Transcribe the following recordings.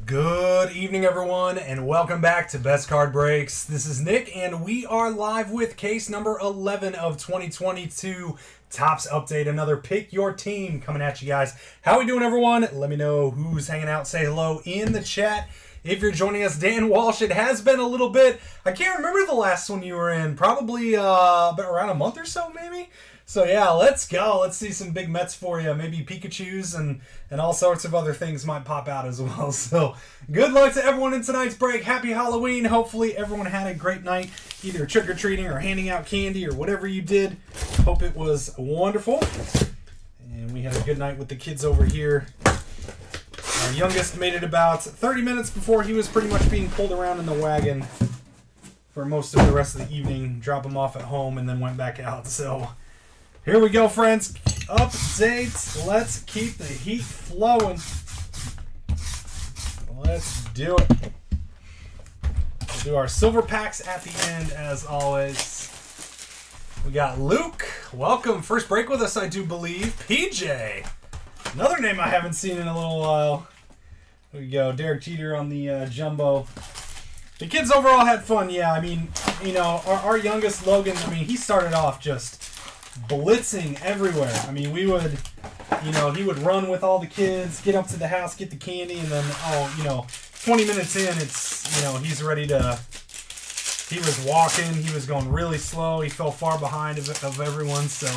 Good evening, everyone, and welcome back to Best Card Breaks. This is Nick, and we are live with case number 11 of 2022 Topps Update. Another Pick Your Team coming at you guys. How we doing, everyone? Let me know who's hanging out. Say hello in the chat. If you're joining us, Dan Walsh, it has been a little bit. I can't remember the last one you were in. Probably around a month or so, maybe? So yeah, let's go. Let's see some big Mets for you. Maybe Pikachus and all sorts of other things might pop out as well. So good luck to everyone in tonight's break. Happy Halloween. Hopefully everyone had a great night, either trick-or-treating or handing out candy or whatever you did. Hope it was wonderful. And we had a good night with the kids over here. Our youngest made it about 30 minutes before he was pretty much being pulled around in the wagon for most of the rest of the evening. Drop him off at home and then went back out. So here we go, friends. Updates. Let's keep the heat flowing. Let's do it. We'll do our silver packs at the end, as always. We got Luke. Welcome. First break with us, I do believe. PJ. Another name I haven't seen in a little while. There we go. Derek Jeter on the jumbo. The kids overall had fun. Yeah, I mean, you know, our youngest, Logan, I mean, he started off just blitzing everywhere. I mean, we would, you know, he would run with all the kids, get up to the house, get the candy, and then, 20 minutes in, it's, you know, he's ready to, he was walking, he was going really slow, he fell far behind of everyone, so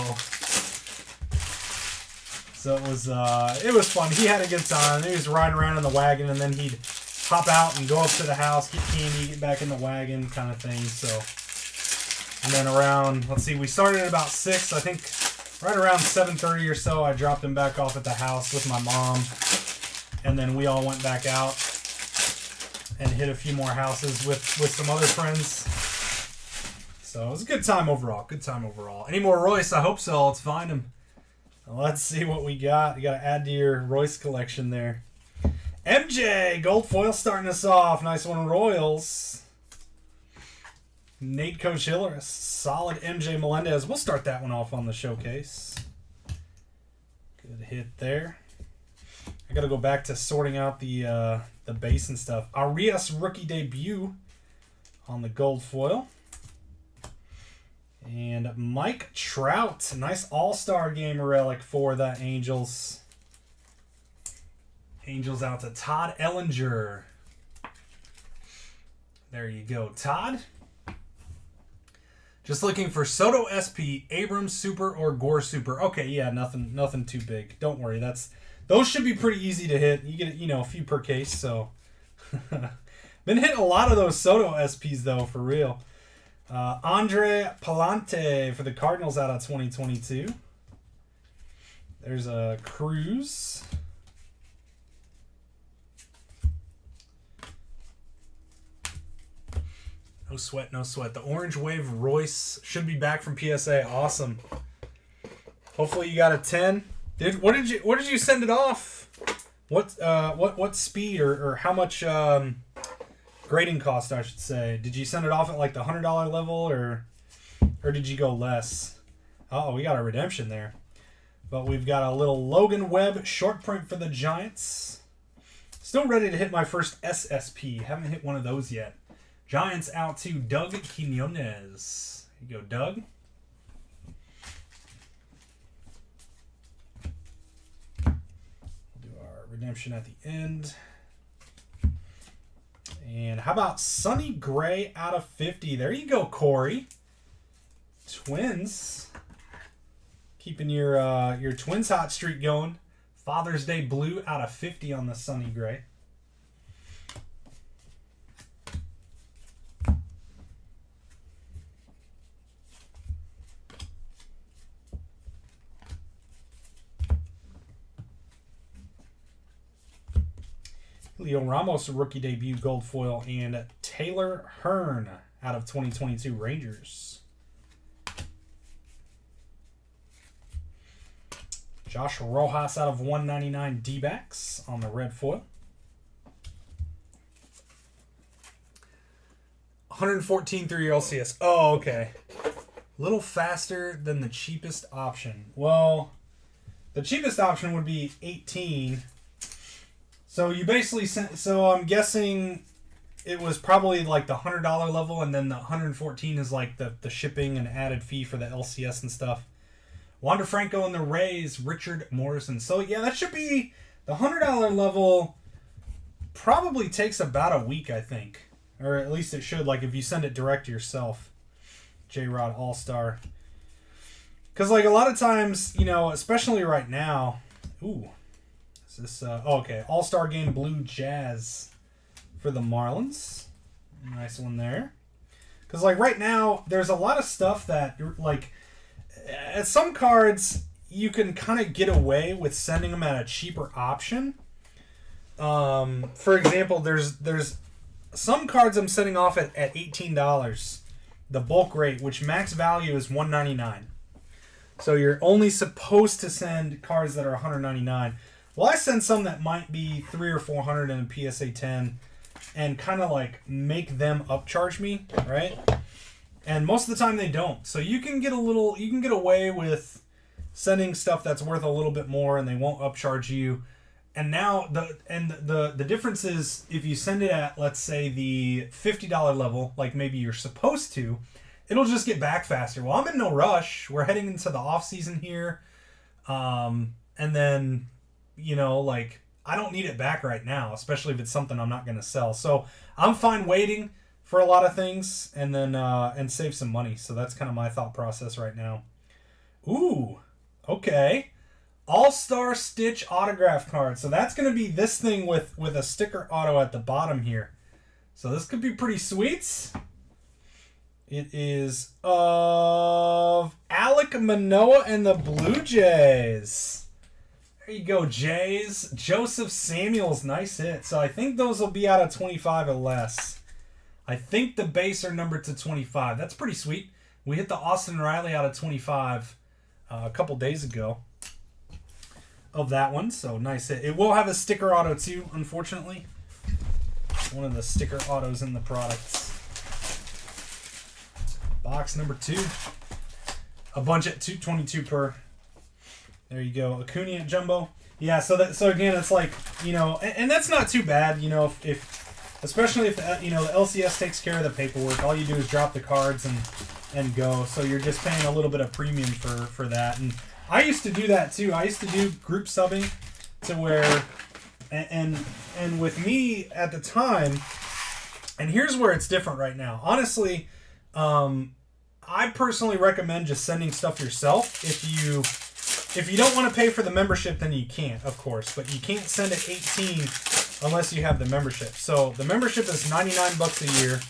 it was fun. He had a good time. He was riding around in the wagon, and then he'd hop out and go up to the house, get candy, get back in the wagon, kind of thing, so. And then around, let's see, we started at about 6. I think right around 7:30 or so, I dropped him back off at the house with my mom. And then we all went back out and hit a few more houses with some other friends. So it was a good time overall. Good time overall. Any more Royce? I hope so. Let's find him. Let's see what we got. You got to add to your Royce collection there. MJ, gold foil starting us off. Nice one, Royals. Nate Coachiller, solid MJ Melendez. We'll start that one off on the showcase. Good hit there. I got to go back to sorting out the base and stuff. Arias rookie debut on the gold foil. And Mike Trout, nice all-star game relic for the Angels. Angels out to Todd Ellinger. There you go, Todd. Just looking for Soto SP, Abrams Super, or Gore Super. Okay, yeah, nothing too big. Don't worry, those should be pretty easy to hit. You get, you know, a few per case, so. Been hitting a lot of those Soto SPs though, for real. Andre Palante for the Cardinals out of 2022. There's a Cruz. No sweat, no sweat. The Orange Wave Royce should be back from PSA. Awesome. Hopefully you got a 10. What did you send it off? What speed or how much grading cost, I should say? Did you send it off at like the $100 level or did you go less? Oh, we got a redemption there. But we've got a little Logan Webb short print for the Giants. Still ready to hit my first SSP. Haven't hit one of those yet. Giants out to Doug Quinones. Here you go, Doug. We'll do our redemption at the end. And how about Sonny Gray out of 50? There you go, Corey. Twins. Keeping your Twins hot streak going. Father's Day blue out of 50 on the Sonny Gray. Leo Ramos, rookie debut gold foil, and Taylor Hearn out of 2022 Rangers. Josh Rojas out of 199 D-backs on the red foil. 114 through your LCS. Oh, okay. A little faster than the cheapest option. Well, the cheapest option would be 18. So you basically sent. So I'm guessing it was probably like the $100 level, and then the 114 is like the shipping and added fee for the LCS and stuff. Wander Franco and the Rays, Richard Morrison. So yeah, that should be the $100 level. Probably takes about a week, I think, or at least it should. Like if you send it direct to yourself, J-Rod All-Star. Because like a lot of times, you know, especially right now. Ooh. This okay, All-Star Game Blue Jazz for the Marlins. Nice one there. Because like right now, there's a lot of stuff that like at some cards you can kind of get away with sending them at a cheaper option. For example, there's some cards I'm sending off at $18, the bulk rate, which max value is $199. So you're only supposed to send cards that are $199. Well, I send some that might be $300 or $400 in a PSA 10 and kind of like make them upcharge me, right? And most of the time they don't. So you can get away with sending stuff that's worth a little bit more and they won't upcharge you. And now the difference is if you send it at, let's say, the $50 level, like maybe you're supposed to, it'll just get back faster. Well, I'm in no rush. We're heading into the off season here. And then, you know, like I don't need it back right now, especially if it's something I'm not going to sell. So I'm fine waiting for a lot of things and then and save some money. So that's kind of my thought process right now. Ooh, okay. All-Star Stitch autograph card. So that's going to be this thing with a sticker auto at the bottom here. So this could be pretty sweet. It is of Alek Manoah and the Blue Jays. There you go, Jays. Joseph Samuels, nice hit. So I think those will be out of 25 or less. I think the base are numbered to 25. That's pretty sweet. We hit the Austin Riley out of 25 a couple days ago of that one. So nice hit. It will have a sticker auto too, unfortunately. One of the sticker autos in the products. Box number 2. A bunch at $222 per. There you go. Acuna Jumbo. Yeah, so again, it's like, you know, and that's not too bad, you know, if especially if, you know, the LCS takes care of the paperwork. All you do is drop the cards and go. So you're just paying a little bit of premium for that. And I used to do that too. I used to do group subbing to where, and with me at the time, and here's where it's different right now. Honestly, I personally recommend just sending stuff yourself. If you don't want to pay for the membership, then you can't, of course. But you can't send it 18 unless you have the membership. So the membership is $99 a year.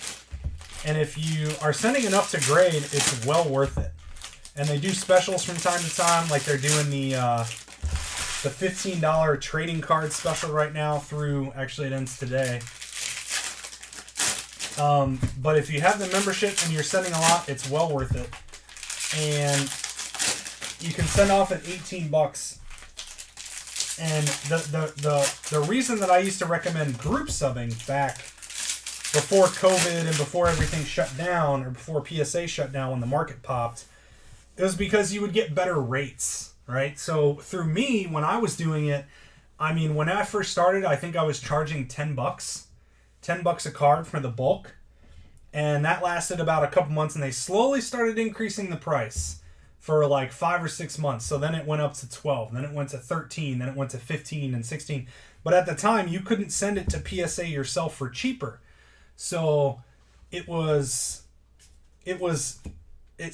And if you are sending enough to grade, it's well worth it. And they do specials from time to time, like they're doing the $15 trading card special right now through, actually it ends today. But if you have the membership and you're sending a lot, it's well worth it. And you can send off at $18. And the reason that I used to recommend group subbing back before COVID and before everything shut down, or before PSA shut down when the market popped, it was because you would get better rates, right? So through me, when I was doing it, I mean, when I first started, I think I was charging $10. $10 a card for the bulk. And that lasted about a couple months, and they slowly started increasing the price for like 5 or 6 months. So then it went up to 12, then it went to 13, then it went to 15 and 16. But at the time, you couldn't send it to PSA yourself for cheaper. So it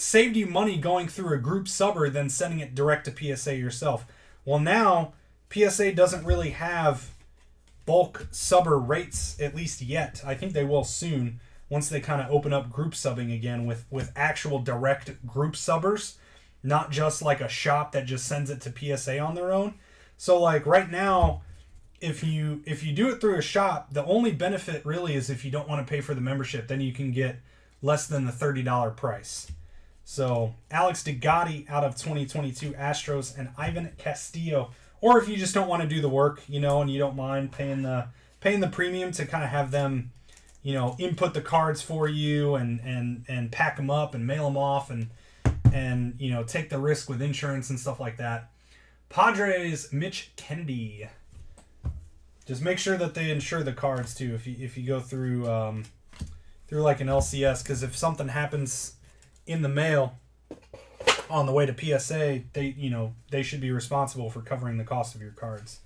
saved you money going through a group subber than sending it direct to PSA yourself. Well, now PSA doesn't really have bulk subber rates, at least yet. I think they will soon, once they kind of open up group subbing again with actual direct group subbers, not just like a shop that just sends it to PSA on their own. So like right now, if you do it through a shop, the only benefit really is if you don't want to pay for the membership, then you can get less than the $30 price. So Alex DeGotti out of 2022 Astros, and Ivan Castillo. Or if you just don't want to do the work, you know, and you don't mind paying the premium to kind of have them, you know, input the cards for you and pack them up and mail them off and you know, take the risk with insurance and stuff like that. Padres Mitch Kennedy. Just make sure that they insure the cards too. If you go through through like an LCS, because if something happens in the mail on the way to PSA, they should be responsible for covering the cost of your cards.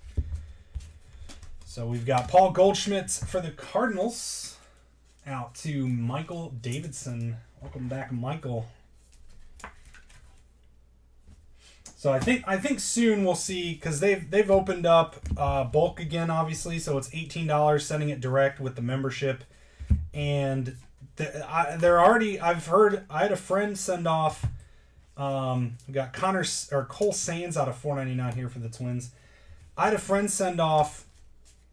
So we've got Paul Goldschmidt for the Cardinals out to Michael Davidson. Welcome back, Michael. So I think soon we'll see, because they've opened up bulk again, obviously. So it's $18, sending it direct with the membership, and they're already. I had a friend send off. We got Cole Sands out of $4.99 here for the Twins. I had a friend send off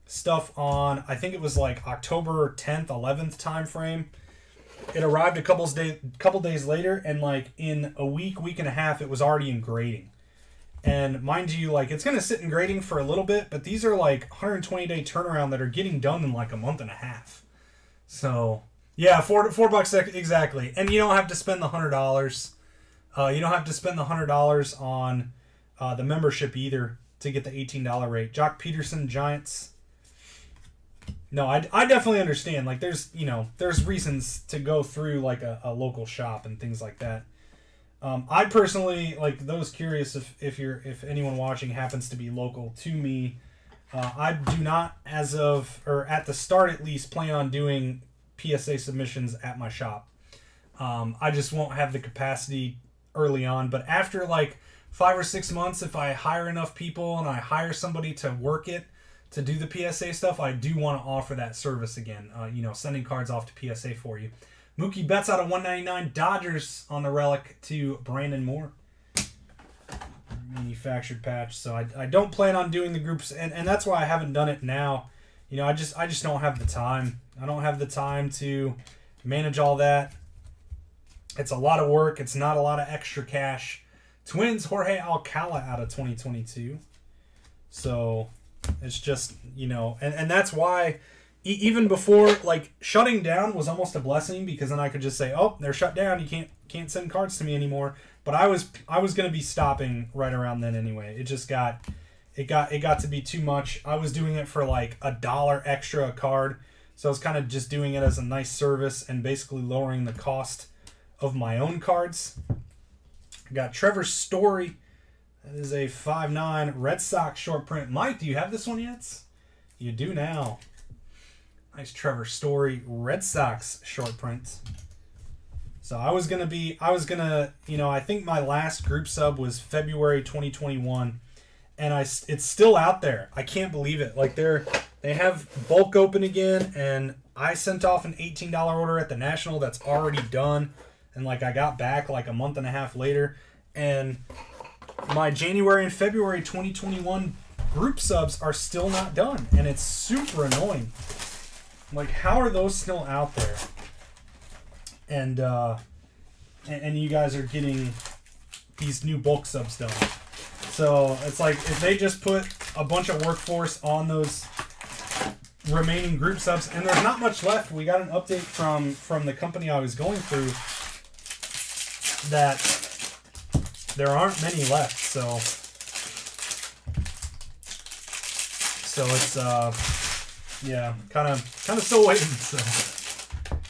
stuff on, I think it was like October 10th, 11th time frame. It arrived a couple days later, and like in a week and a half, it was already in grading. And mind you, like, it's going to sit in grading for a little bit, but these are like 120-day turnaround that are getting done in like a month and a half. So, yeah, $4 exactly. And you don't have to spend the $100. You don't have to spend the $100 on the membership either to get the $18 rate. Jock Peterson, Giants. No, I definitely understand. Like, there's reasons to go through like a local shop and things like that. I personally, like, those curious, if anyone watching happens to be local to me, I do not, at the start at least, plan on doing PSA submissions at my shop. I just won't have the capacity early on, but after like 5 or 6 months, if I hire enough people and I hire somebody to work it, to do the PSA stuff, I do want to offer that service again, sending cards off to PSA for you. Mookie Betts out of $1.99. Dodgers on the relic to Brandon Moore. Manufactured patch. So I don't plan on doing the groups, and that's why I haven't done it now. I just don't have the time. I don't have the time to manage all that. It's a lot of work. It's not a lot of extra cash. Twins, Jorge Alcala out of 2022. So it's just, and that's why even before, like, shutting down was almost a blessing, because then I could just say, oh, they're shut down. You can't send cards to me anymore. But I was going to be stopping right around then anyway. It just got to be too much. I was doing it for like $1 extra a card. So I was kind of just doing it as a nice service and basically lowering the cost of my own cards. I got Trevor Story. That is a 5.9 Red Sox short print. Mike, do you have this one yet? You do now. Nice Trevor Story Red Sox short print. So I think my last group sub was February 2021, and it's still out there. I can't believe it. Like, they have bulk open again, and I sent off an $18 order at the National that's already done, and like I got back like a month and a half later, and my January and February 2021 group subs are still not done, and it's super annoying. Like, how are those still out there? And you guys are getting these new bulk subs done. So it's like, if they just put a bunch of workforce on those remaining group subs, and there's not much left. We got an update from the company I was going through that there aren't many left. So it's yeah, kind of still waiting. So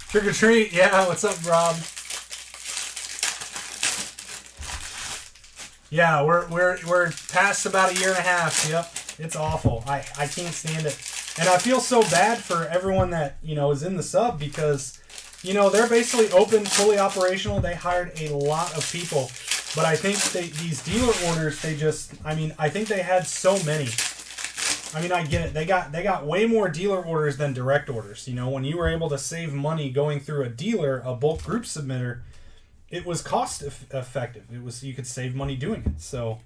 trick or treat, yeah. What's up, Rob? Yeah, we're past about 1.5 years. Yep, it's awful. I can't stand it, and I feel so bad for everyone that is in the sub, because they're basically open, fully operational. They hired a lot of people, but I think these dealer orders, I think they had so many. I mean, I get it. They got way more dealer orders than direct orders. When you were able to save money going through a dealer, a bulk group submitter, it was cost effective. You could save money doing it. So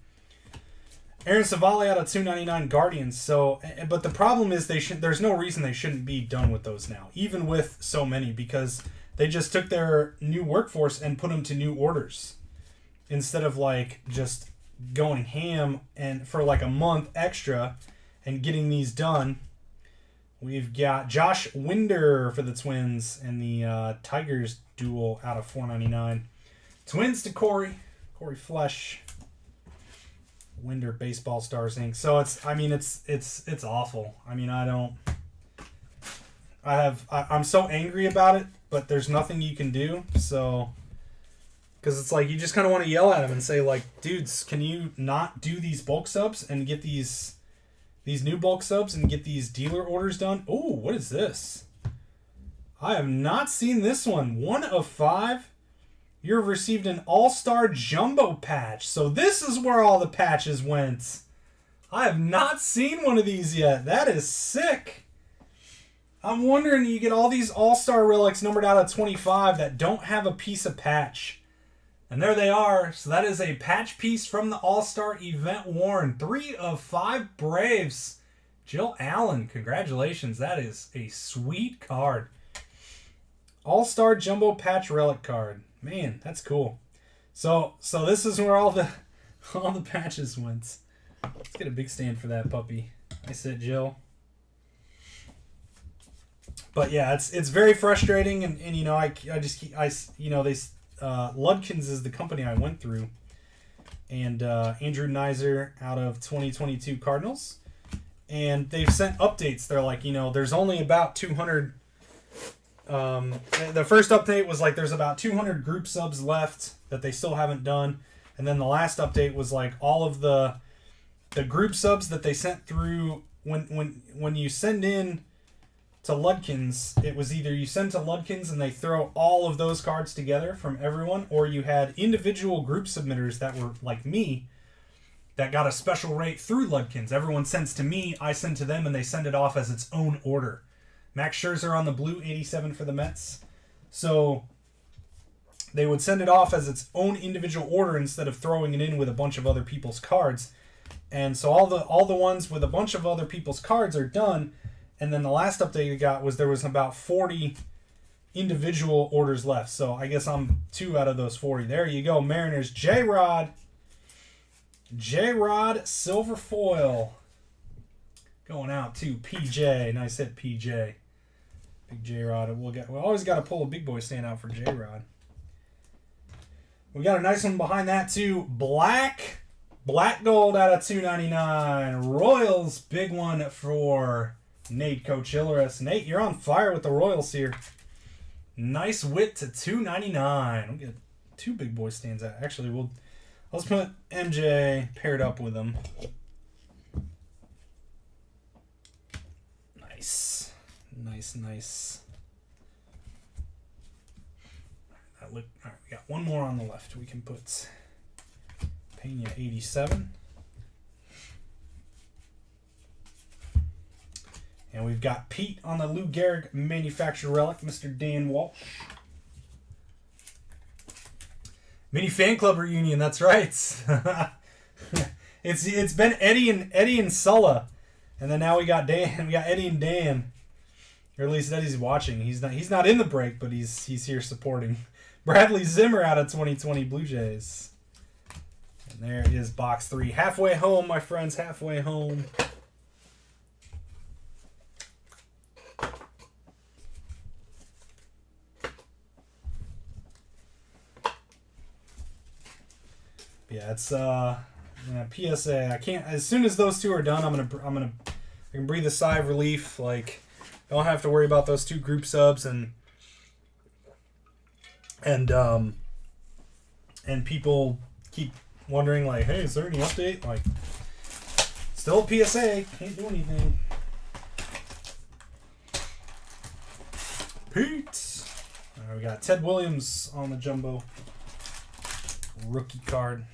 Aaron Savali out of $2.99 Guardians. So, but the problem is there's no reason they shouldn't be done with those now, even with so many, because they just took their new workforce and put them to new orders instead of like just going ham and for like a month extra and getting these done. We've got Josh Winder for the Twins and the Tigers duel out of $4.99. Twins to Corey Flesh. Winder Baseball Stars Inc. So it's awful. I mean, I'm so angry about it, but there's nothing you can do. So, because it's like you just kind of want to yell at them and say like, dudes, can you not do these bulk subs and get these new bulk subs and get these dealer orders done? Oh, what is this? I have not seen this one. 1 of 5. You have received an All-Star Jumbo patch. So this is where all the patches went. I have not seen one of these yet. That is sick. I'm wondering, you get all these All-Star relics numbered out of 25 that don't have a piece of patch. And there they are. So that is a patch piece from the All-Star event worn. 3 of 5 Braves. Jill Allen, congratulations. That is a sweet card. All-Star Jumbo Patch Relic card. Man, that's cool. So this is where all the patches went. Let's get a big stand for that puppy. Nice hit, Jill. But yeah, it's very frustrating, and you know, Ludkins is the company I went through, and Andrew Nizer out of 2022 Cardinals, and they've sent updates. They're like, you know, there's only about 200. The first update was like there's about 200 group subs left that they still haven't done, and then the last update was like all of the group subs that they sent through when you send in to Ludkins, it was either you send to Ludkins and they throw all of those cards together from everyone, or you had individual group submitters that were like me that got a special rate through Ludkins. Everyone sends to me, I send to them, and they send it off as its own order. Max Scherzer on the blue, 87 for the Mets. So they would send it off as its own individual order instead of throwing it in with a bunch of other people's cards. And so all the ones with a bunch of other people's cards are done. And then the last update you got was there was about 40 individual orders left. So I guess I'm 2 out of those 40. There you go, Mariners. J-Rod Silver Foil. Going out to PJ. Nice hit, PJ. Big J-Rod. We always got to pull a big boy stand out for J-Rod. We got a nice one behind that too. Black Gold out of 299. Royals, big one for Nate Cochilleris. Nate, you're on fire with the Royals here. Nice wit to 299. We'll get 2 big boy stands out. Actually, let's put MJ paired up with them. Nice. All right, we got one more on the left. We can put Pena 87. And we've got Pete on the Lou Gehrig manufactured relic, Mr. Dan Walsh. Mini fan club reunion, that's right. It's been Eddie and Sulla, and then now we got Dan. We got Eddie and Dan, or at least Eddie's watching. He's not in the break, but he's here supporting. Bradley Zimmer out of 2020 Blue Jays. And there is box 3, halfway home, my friends, halfway home. Yeah, it's PSA. I can't. As soon as those 2 are done, I can breathe a sigh of relief. Like, I don't have to worry about those 2 group subs and people keep wondering like, hey, is there any update? Like, still a PSA. Can't do anything. Pete. All right, we got Ted Williams on the jumbo rookie card.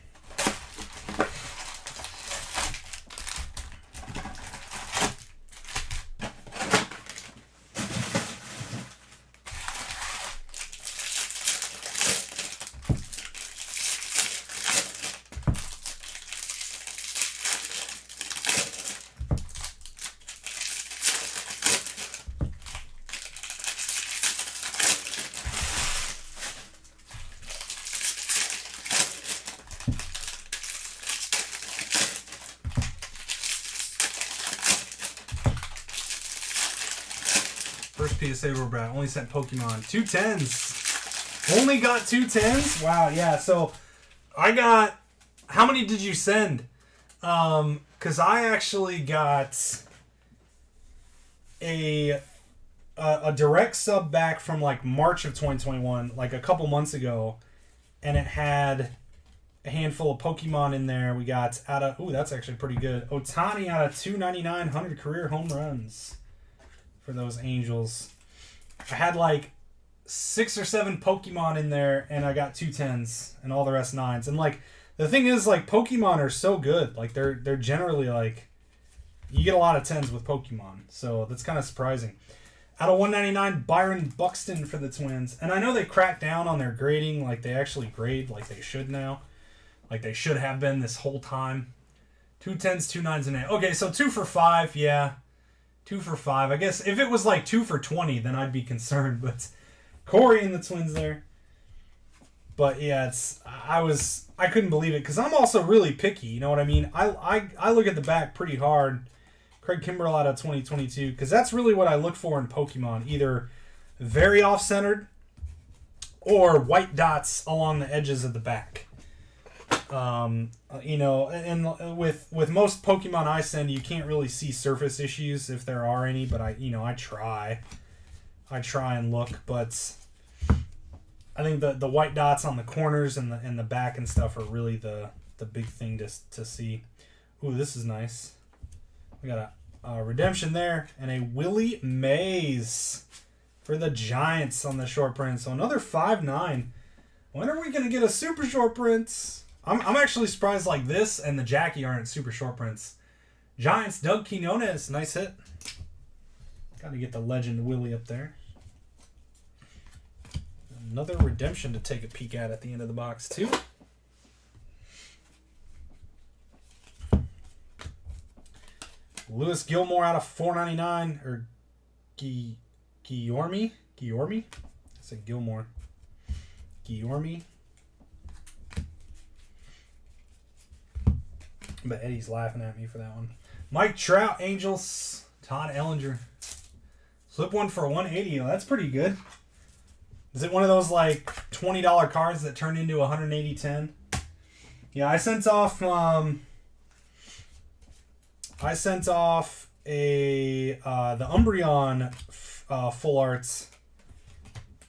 First PSA we're at. Only sent Pokemon. 2 10s. Only got 2 10s? Wow, yeah. So I got... How many did you send? Because I actually got a direct sub back from like March of 2021, like a couple months ago, and it had a handful of Pokemon in there. We got out of that's actually pretty good. Ohtani out of 299, 100 career home runs for those Angels. I had like 6 or 7 Pokemon in there, and I got 2 10s and all the rest 9s. And like the thing is, like Pokemon are so good. Like they're generally like you get a lot of 10s with Pokemon, so that's kind of surprising. Out of 199, Byron Buxton for the Twins. And I know they cracked down on their grading. Like, they actually grade like they should now. Like, they should have been this whole time. 2 10s, 2 9s, and 8. Okay, so 2 for 5, yeah. 2 for 5. I guess if it was like 2 for 20, then I'd be concerned. But Corey and the Twins there. But, yeah, I couldn't believe it. Because I'm also really picky, you know what I mean? I look at the back pretty hard. Craig Kimbrell out of 2022, because that's really what I look for in Pokemon. Either very off-centered or white dots along the edges of the back. You know, and with most Pokemon I send, you can't really see surface issues if there are any, but I try and look, but I think the white dots on the corners and the back and stuff are really the big thing to see. Ooh, this is nice. We got a redemption there and a Willie Mays for the Giants on the short print. So another 5.9. When are we going to get a super short print? I'm actually surprised like this and the Jackie aren't super short prints. Giants, Doug Quinones. Nice hit. Got to get the legend Willie up there. Another redemption to take a peek at the end of the box too. Lewis Gilmore out of 499, or Guillorme? I said Gilmore. Guillorme. But Eddie's laughing at me for that one. Mike Trout, Angels. Todd Ellinger. Flip one for 180. That's pretty good. Is it one of those like $20 cards that turn into 180-10? Yeah, I sent off the Umbreon full arts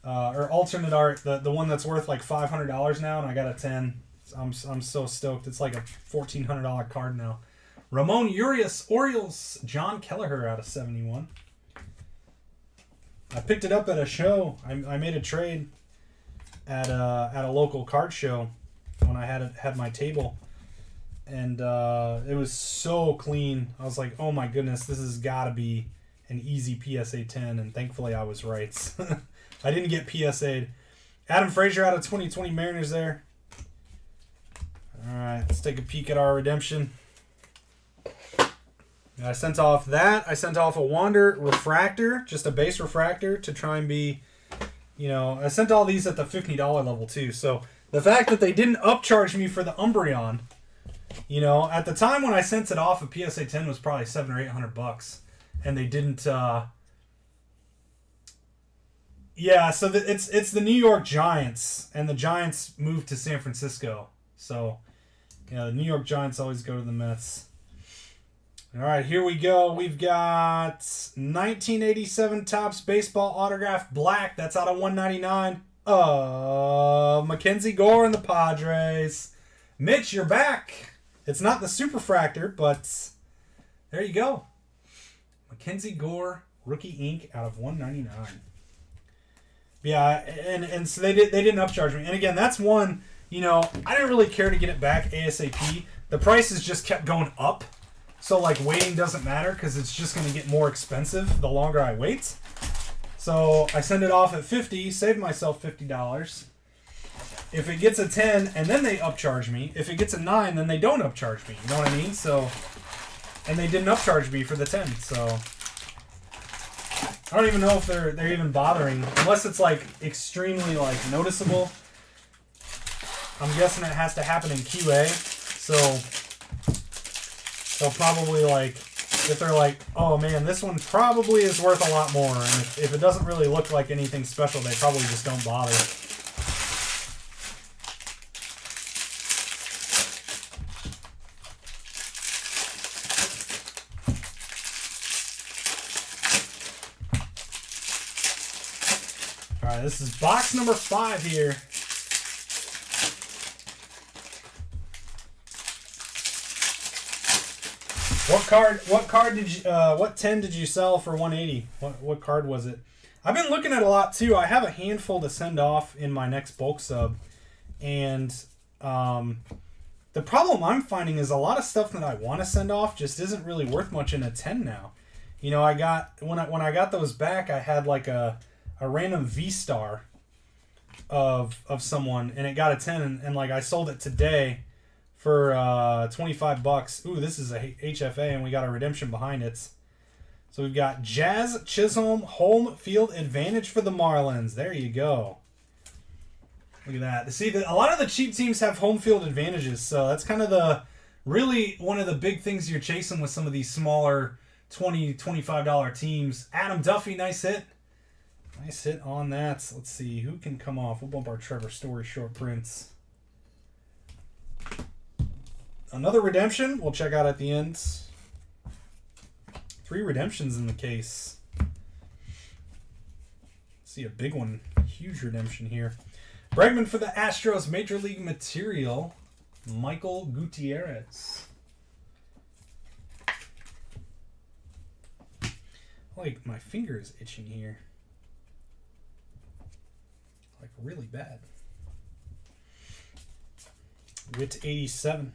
or alternate art, the one that's worth like $500 now, and I got a 10. I'm so stoked. It's like a $1,400 card now. Ramon Urias, Orioles, John Kelleher out of 71. I picked it up at a show. I made a trade at a local card show when I had my table. And it was so clean. I was like, oh my goodness, this has got to be an easy PSA 10. And thankfully I was right. I didn't get PSA'd. Adam Frazier out of 2020 Mariners there. All right, let's take a peek at our redemption. I sent off that. I sent off a Wander refractor, just a base refractor to try and be, I sent all these at the $50 level too. So the fact that they didn't upcharge me for the Umbreon, at the time when I sent it off, a PSA 10 was probably $700 or $800, and they didn't. Yeah, so it's the New York Giants, and the Giants moved to San Francisco. So, the New York Giants always go to the Mets. All right, here we go. We've got 1987 Topps Baseball Autograph Black. That's out of 199. Mackenzie Gore and the Padres. Mitch, you're back. It's not the Superfractor, but there you go. Mackenzie Gore, Rookie Ink out of 199. Yeah, and so they didn't upcharge me. And again, that's one, I didn't really care to get it back ASAP. The prices just kept going up. So, waiting doesn't matter because it's just going to get more expensive the longer I wait. So, I send it off at $50, save myself $50. If it gets a 10 and then they upcharge me, if it gets a 9, then they don't upcharge me. You know what I mean? So, and they didn't upcharge me for the 10. So, I don't even know if they're even bothering. Unless it's, extremely, noticeable. I'm guessing it has to happen in QA. So, they'll probably, if they're oh man, this one probably is worth a lot more. And if it doesn't really look like anything special, they probably just don't bother. right, this is box number 5 here. What card did you what 10 did you sell for 180? What card was it? I've been looking at a lot too. I have a handful to send off in my next bulk sub. And the problem I'm finding is a lot of stuff that I want to send off just isn't really worth much in a 10 now. You know, I got when I got those back, I had like a random V-Star of someone, and it got a 10, and like I sold it today for $25. Ooh, this is a HFA, and we got a redemption behind it. So we've got Jazz Chisholm, home field advantage for the Marlins. There you go. Look at that. See, a lot of the cheap teams have home field advantages, so that's kind of really one of the big things you're chasing with some of these smaller $20, $25 teams. Adam Duffy, nice hit. Nice hit on that. Let's see, who can come off? We'll bump our Trevor Story short prints. Another redemption we'll check out at the end. 3 redemptions in the case. See a big one. Huge redemption here. Bregman for the Astros, Major League Material, Michael Gutierrez. Like, my finger is itching here. Like, really bad. Wit 87.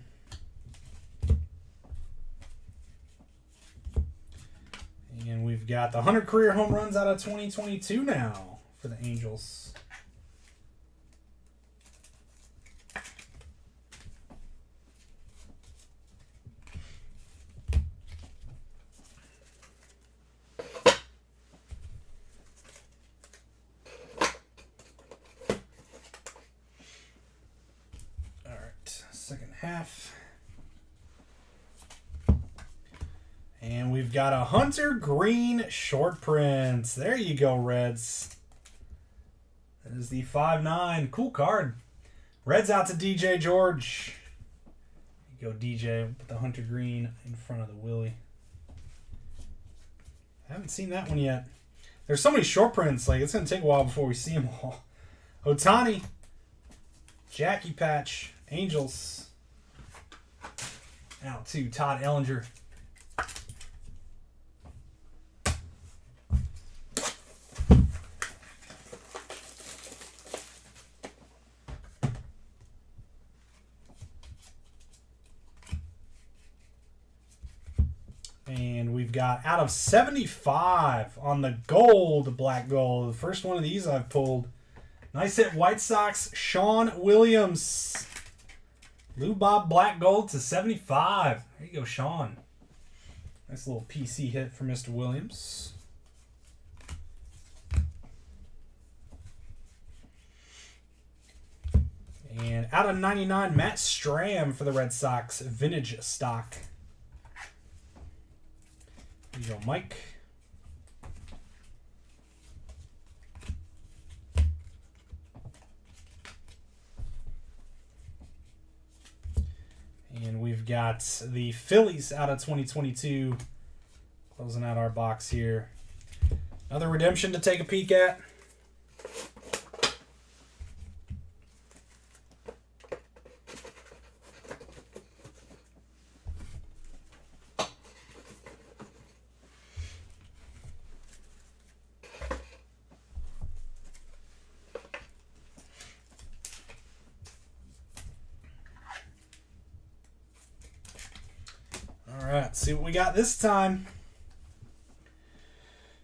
And we've got the 100 career home runs out of 2022 now for the Angels. All right, second half. And we've got a Hunter Green short print. There you go, Reds. That is the 5/9. Cool card. Reds out to DJ George. There you go, DJ. Put the Hunter Green in front of the Willie. I haven't seen that one yet. There's so many short prints. Like, it's going to take a while before we see them all. Otani. Jackie Patch. Angels. Out to Todd Ellinger. And we've got out of 75 on the gold, black gold. The first one of these I've pulled. Nice hit, White Sox, Sean Williams. Lou Bob black gold to 75. There you go, Sean. Nice little PC hit for Mr. Williams. And out of 99, Matt Stram for the Red Sox, vintage stock. Here you go, Mike. And we've got the Phillies out of 2022. Closing out our box here. Another redemption to take a peek at. All right, let's see what we got this time.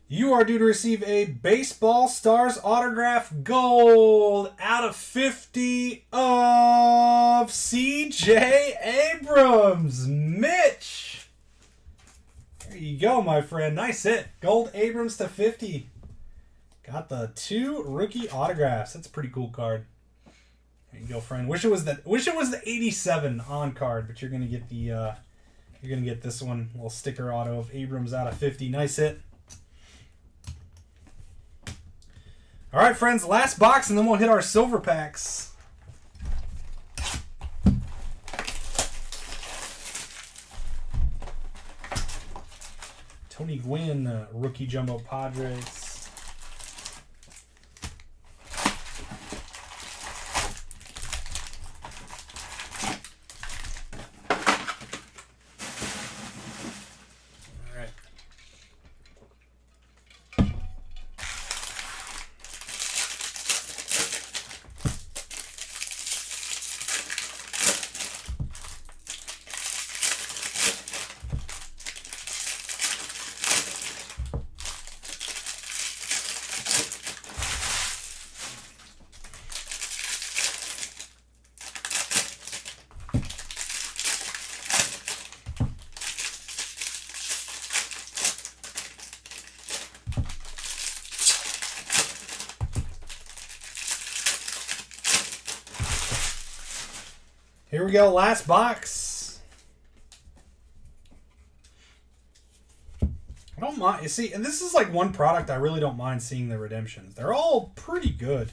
You are due to receive a Baseball Stars autograph gold out of 50 of C.J. Abrams. Mitch. There you go, my friend. Nice hit. Gold Abrams to 50. Got the 2 rookie autographs. That's a pretty cool card. There you go, friend. Wish it was the 87 on card, but you're gonna get the you're gonna get this one. Little sticker auto of Abrams out of 50. Nice hit. All right, friends, last box, and then we'll hit our silver packs. Tony Gwynn, rookie jumbo Padres. Here we go, last box. I don't mind. You see, and this is like one product I really don't mind seeing the redemptions. They're all pretty good.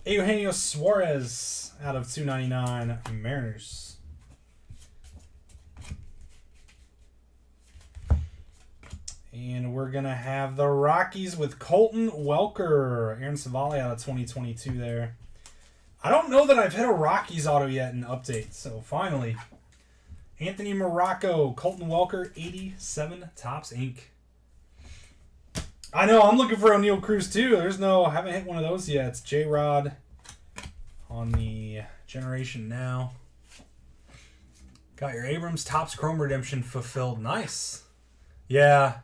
Eugenio Suarez out of 299 Mariners. And we're going to have the Rockies with Colton Welker. Aaron Savali out of 2022 there. I don't know that I've hit a Rockies auto yet in update, so finally. Anthony Morocco, Colton Welker, 87 Topps Inc. I know, I'm looking for O'Neal Cruz too. I haven't hit one of those yet. It's J-Rod on the Generation Now. Got your Abrams Topps Chrome Redemption fulfilled. Nice. Yeah.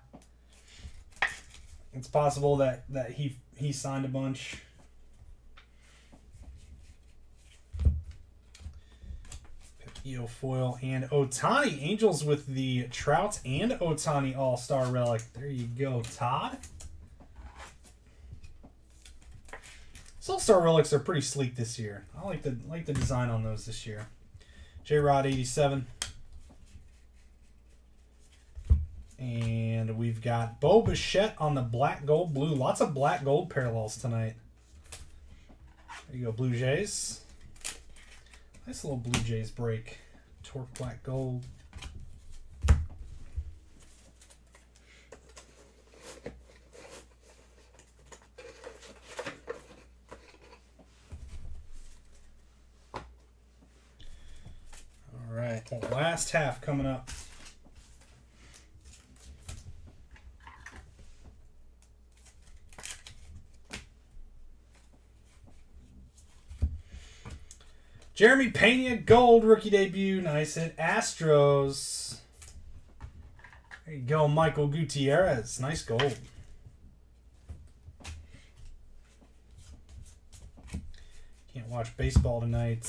It's possible that he signed a bunch. Pepio foil and Ohtani. Angels with the Trout and Ohtani All-Star Relic. There you go, Todd. These All-Star Relics are pretty sleek this year. I like the design on those this year. J-Rod 87. And we've got Bo Bichette on the black, gold, blue. Lots of black, gold parallels tonight. There you go, Blue Jays. Nice little Blue Jays break. Torque black, gold. All right, the last half coming up. Jeremy Pena, gold rookie debut. Nice hit. Astros. There you go, Michael Gutierrez. Nice gold. Can't watch baseball tonight.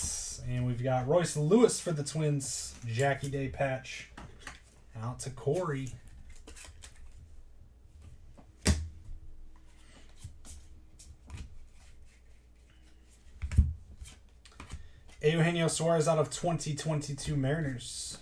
And we've got Royce Lewis for the Twins. Jackie Day patch. Out to Corey. Eugenio Suarez out of 2022 Mariners.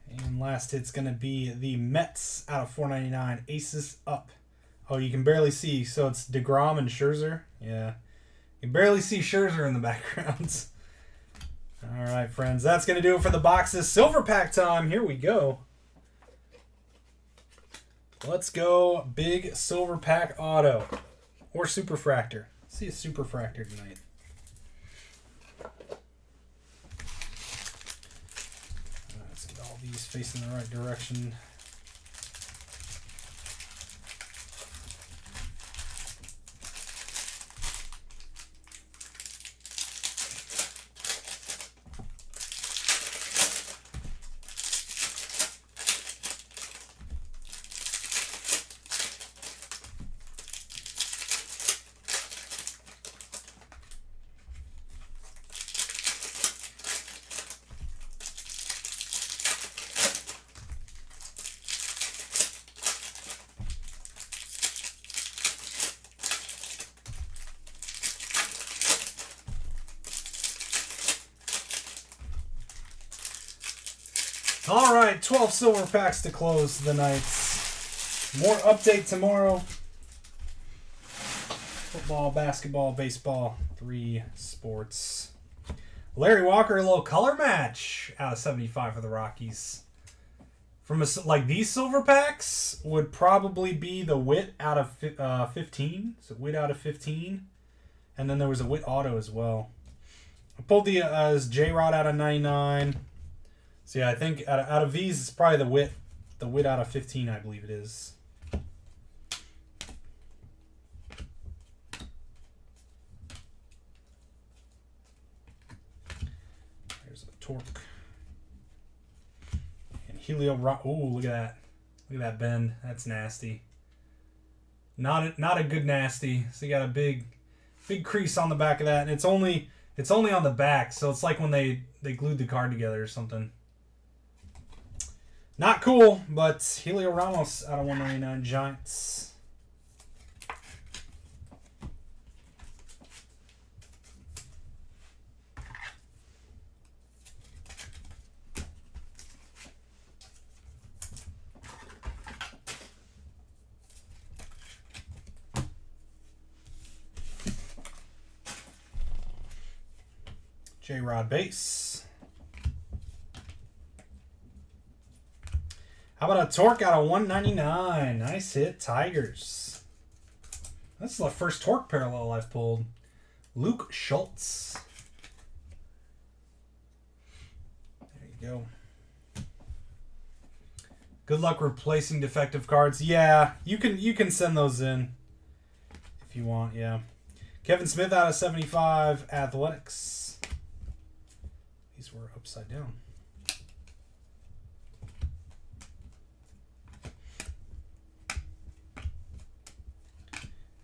And last hit's going to be the Mets out of 499. Aces up. Oh, you can barely see. So it's DeGrom and Scherzer. Yeah. You can barely see Scherzer in the background. All right, friends. That's going to do it for the boxes. Silver pack time. Here we go. Let's go big silver pack auto. Or superfractor. Let's see a superfractor tonight. Let's get all these facing the right direction. All right, 12 silver packs to close the night. More update tomorrow. Football, basketball, baseball, 3 sports. Larry Walker, a little color match out of 75 for the Rockies. From like these silver packs would probably be the Witt out of 15. So Witt out of 15. And then there was a Witt auto as well. I pulled the J-Rod out of 99. So yeah, I think out of these, it's probably the Witt out of 15, I believe it is. There's a Torque. And Helio Rock. Oh, look at that. Look at that bend. That's nasty. Not a good nasty. So you got a big crease on the back of that, and it's only It's only on the back, so it's like when they glued the card together or something. Not cool, but Helio Ramos out of 199 Giants. J-Rod base. How about a Torque out of 199? Nice hit, Tigers. That's the first Torque parallel I've pulled. Luke Schultz. There you go. Good luck replacing defective cards. Yeah, you can send those in if you want, yeah. Kevin Smith out of 75, Athletics. These were upside down.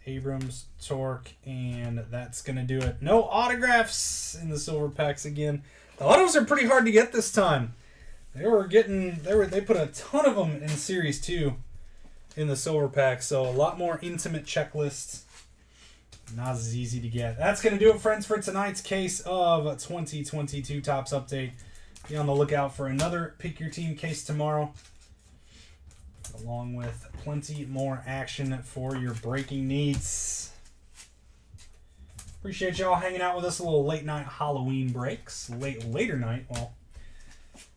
Abrams, Torque, and that's going to do it. No autographs in the silver packs again. The autos are pretty hard to get this time. They put a ton of them in Series 2 in the silver pack, so a lot more intimate checklists. Not as easy to get. That's going to do it, friends, for tonight's case of 2022 Topps Update. Be on the lookout for another Pick Your Team case tomorrow, along with plenty more action for your breaking needs. Appreciate y'all hanging out with us. A little late night Halloween breaks. Later night. Well,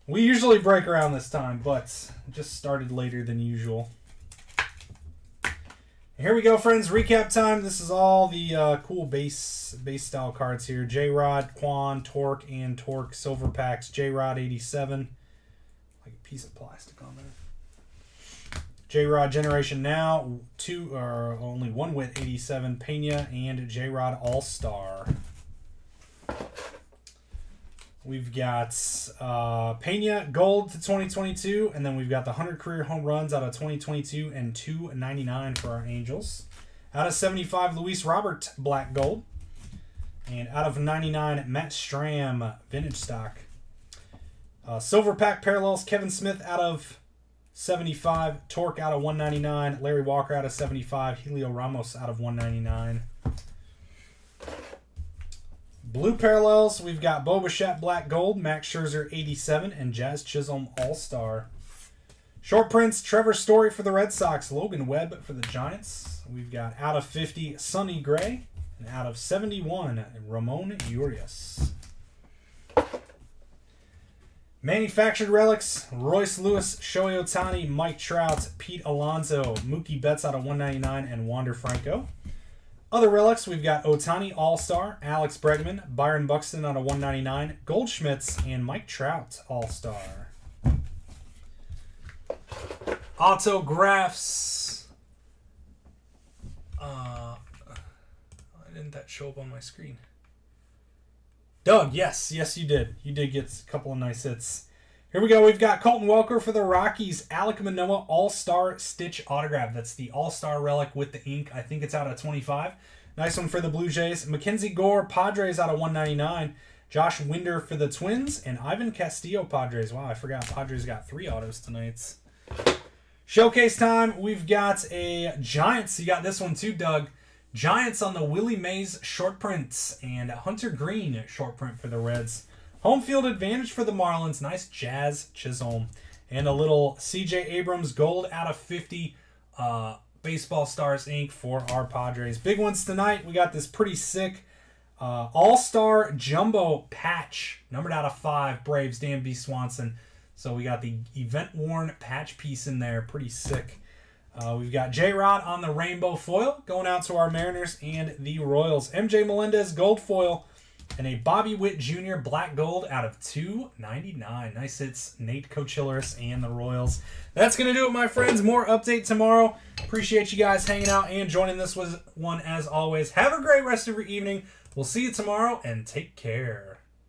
we usually break around this time, but just started later than usual. Here we go, friends. Recap time. This is all the cool base style cards here. J-Rod, Quan, Torque, and Torque silver packs. J-Rod 87. Like a piece of plastic on there. J-Rod Generation Now. Only one with 87. Pena and J-Rod All-Star. We've got Pena Gold to 2022, and then we've got the 100 career home runs out of 2022 and 299 for our Angels. Out of 75, Luis Robert Black Gold. And out of 99, Matt Stram Vintage Stock. Silver Pack Parallels, Kevin Smith out of 75, Torque out of 199, Larry Walker out of 75, Helio Ramos out of 199. Blue parallels, we've got Bo Bichette Black Gold, Max Scherzer 87, and Jazz Chisholm All-Star. Short prints, Trevor Story for the Red Sox, Logan Webb for the Giants. We've got out of 50, Sonny Gray, and out of 71, Ramon Urias. Manufactured relics, Royce Lewis, Shohei Ohtani, Mike Trout, Pete Alonso, Mookie Betts out of 199, and Wander Franco. Other relics, we've got Ohtani All-Star, Alex Bregman, Byron Buxton out of 199, Goldschmidt's, and Mike Trout All-Star. Autographs. Why didn't that show up on my screen? Doug, yes you did. You did get a couple of nice hits. Here we go. We've got Colton Welker for the Rockies. Alek Manoah All-Star Stitch Autograph. That's the All-Star relic with the ink. I think it's out of 25. Nice one for the Blue Jays. Mackenzie Gore, Padres out of 199. Josh Winder for the Twins. And Ivan Castillo, Padres. Wow, I forgot Padres got 3 autos tonight. Showcase time. We've got a Giants. You got this one too, Doug. Giants on the Willie Mays short prints. And Hunter Green short print for the Reds. Home field advantage for the Marlins. Nice Jazz Chisholm. And a little C.J. Abrams gold out of 50 Baseball Stars Inc. for our Padres. Big ones tonight. We got this pretty sick All-Star Jumbo patch. Numbered out of 5. Braves, Dan B. Swanson. So we got the event-worn patch piece in there. Pretty sick. We've got J-Rod on the rainbow foil. Going out to our Mariners and the Royals. MJ Melendez gold foil. And a Bobby Witt Jr. Black Gold out of 299. Nice hits, Nate Cochilleris and the Royals. That's going to do it, my friends. More update tomorrow. Appreciate you guys hanging out and joining this one as always. Have a great rest of your evening. We'll see you tomorrow, and take care.